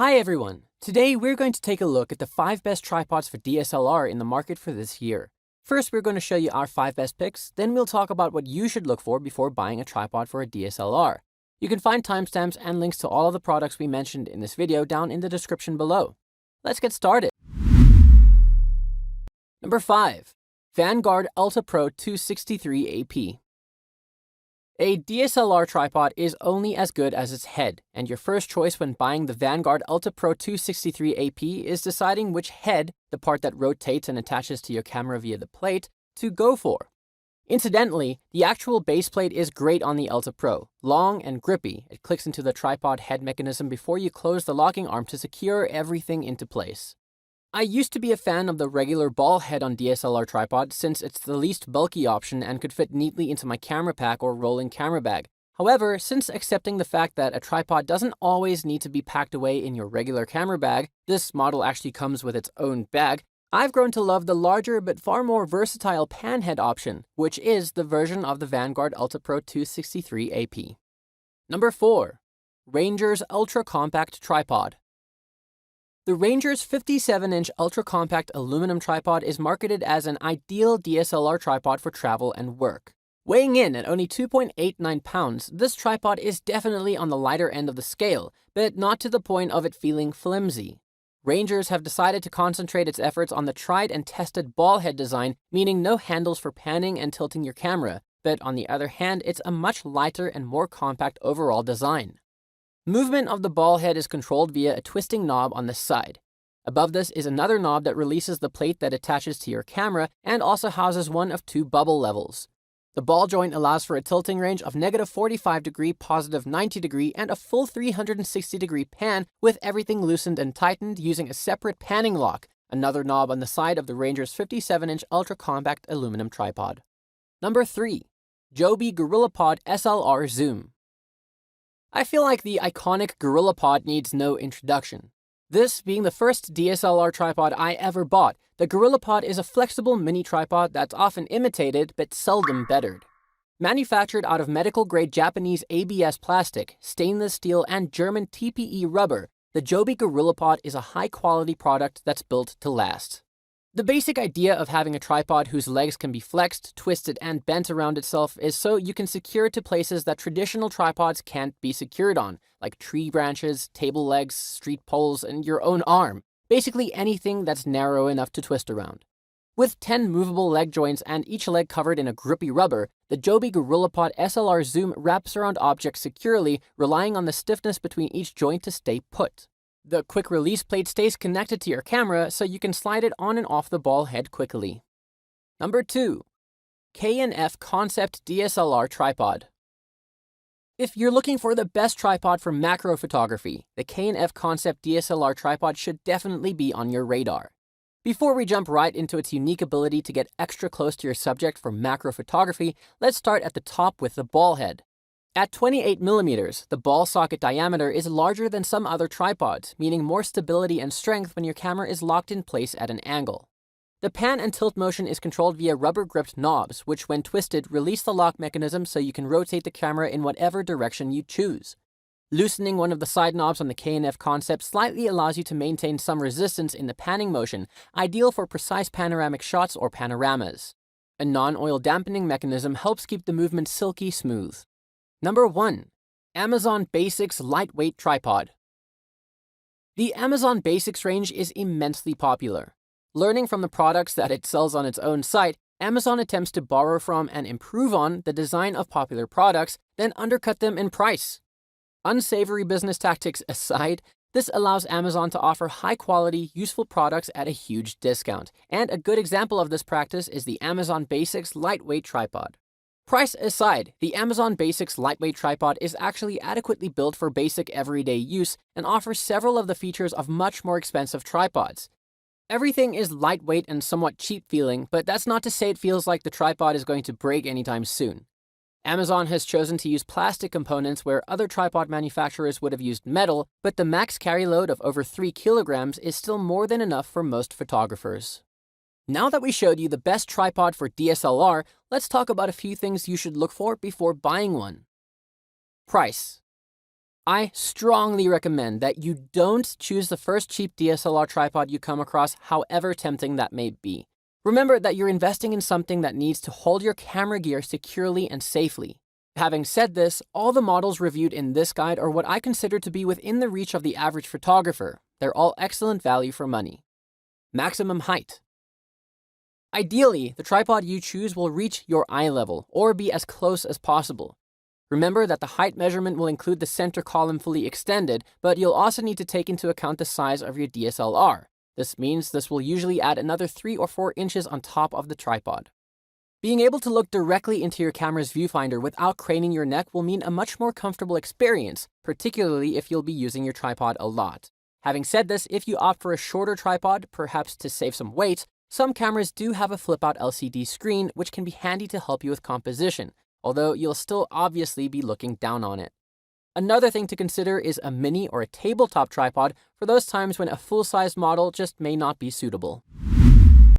Hi everyone! Today we're going to take a look at the 5 best tripods for DSLR in the market for this year. First, we're going to show you our 5 best picks, then we'll talk about what you should look for before buying a tripod for a DSLR. You can find timestamps and links to all of the products we mentioned in this video down in the description below. Let's get started! Number 5. Vanguard Ultra Pro 263 AP. A DSLR tripod is only as good as its head, and your first choice when buying the Vanguard Ultra Pro 263 AP is deciding which head, the part that rotates and attaches to your camera via the plate, to go for. Incidentally, the actual base plate is great on the Ultra Pro, long and grippy. It clicks into the tripod head mechanism before you close the locking arm to secure everything into place. I used to be a fan of the regular ball head on DSLR tripod since it's the least bulky option and could fit neatly into my camera pack or rolling camera bag. However, since accepting the fact that a tripod doesn't always need to be packed away in your regular camera bag, this model actually comes with its own bag, I've grown to love the larger but far more versatile pan head option, which is the version of the Vanguard Ultra Pro 263 AP. Number 4. Ranger's Ultra Compact Tripod. The Ranger's 57-inch ultra-compact aluminum tripod is marketed as an ideal DSLR tripod for travel and work. Weighing in at only 2.89 pounds, this tripod is definitely on the lighter end of the scale, but not to the point of it feeling flimsy. Rangers have decided to concentrate its efforts on the tried and tested ball head design, meaning no handles for panning and tilting your camera, but on the other hand, it's a much lighter and more compact overall design. Movement of the ball head is controlled via a twisting knob on the side. Above this is another knob that releases the plate that attaches to your camera and also houses one of 2 bubble levels. The ball joint allows for a tilting range of -45 degree, +90 degree, and a full 360 degree pan with everything loosened and tightened using a separate panning lock, another knob on the side of the Ranger's 57-inch ultra-compact aluminum tripod. Number 3. Joby GorillaPod SLR Zoom. I feel like the iconic GorillaPod needs no introduction. This being the first DSLR tripod I ever bought, the GorillaPod is a flexible mini tripod that's often imitated but seldom bettered. Manufactured out of medical-grade Japanese ABS plastic, stainless steel, and German TPE rubber, the Joby GorillaPod is a high-quality product that's built to last. The basic idea of having a tripod whose legs can be flexed, twisted, and bent around itself is so you can secure it to places that traditional tripods can't be secured on, like tree branches, table legs, street poles, and your own arm. Basically anything that's narrow enough to twist around. With 10 movable leg joints and each leg covered in a grippy rubber, the Joby GorillaPod SLR Zoom wraps around objects securely, relying on the stiffness between each joint to stay put. The quick release plate stays connected to your camera so you can slide it on and off the ball head quickly. Number 2. K&F Concept DSLR Tripod. If you're looking for the best tripod for macro photography, the K&F Concept DSLR tripod should definitely be on your radar. Before we jump right into its unique ability to get extra close to your subject for macro photography, let's start at the top with the ball head. At 28mm, the ball socket diameter is larger than some other tripods, meaning more stability and strength when your camera is locked in place at an angle. The pan and tilt motion is controlled via rubber-gripped knobs, which when twisted release the lock mechanism so you can rotate the camera in whatever direction you choose. Loosening one of the side knobs on the K&F Concept slightly allows you to maintain some resistance in the panning motion, ideal for precise panoramic shots or panoramas. A non-oil dampening mechanism helps keep the movement silky smooth. Number 1. Amazon Basics Lightweight Tripod. The Amazon Basics range is immensely popular. Learning from the products that it sells on its own site, Amazon attempts to borrow from and improve on the design of popular products, then undercut them in price. Unsavory business tactics aside, this allows Amazon to offer high-quality, useful products at a huge discount, and a good example of this practice is the Amazon Basics Lightweight Tripod. Price aside, the Amazon Basics Lightweight Tripod is actually adequately built for basic everyday use and offers several of the features of much more expensive tripods. Everything is lightweight and somewhat cheap feeling, but that's not to say it feels like the tripod is going to break anytime soon. Amazon has chosen to use plastic components where other tripod manufacturers would have used metal, but the max carry load of over 3 kilograms is still more than enough for most photographers. Now that we showed you the best tripod for DSLR, let's talk about a few things you should look for before buying one. Price. I strongly recommend that you don't choose the first cheap DSLR tripod you come across, however tempting that may be. Remember that you're investing in something that needs to hold your camera gear securely and safely. Having said this, all the models reviewed in this guide are what I consider to be within the reach of the average photographer. They're all excellent value for money. Maximum height. Ideally, the tripod you choose will reach your eye level or be as close as possible. Remember that the height measurement will include the center column fully extended, but you'll also need to take into account the size of your DSLR. This means this will usually add another 3 or 4 inches on top of the tripod. Being able to look directly into your camera's viewfinder without craning your neck will mean a much more comfortable experience, particularly if you'll be using your tripod a lot. Having said this, if you opt for a shorter tripod, perhaps to save some weight, some cameras do have a flip-out LCD screen, which can be handy to help you with composition, although you'll still obviously be looking down on it. Another thing to consider is a mini or a tabletop tripod for those times when a full-size model just may not be suitable.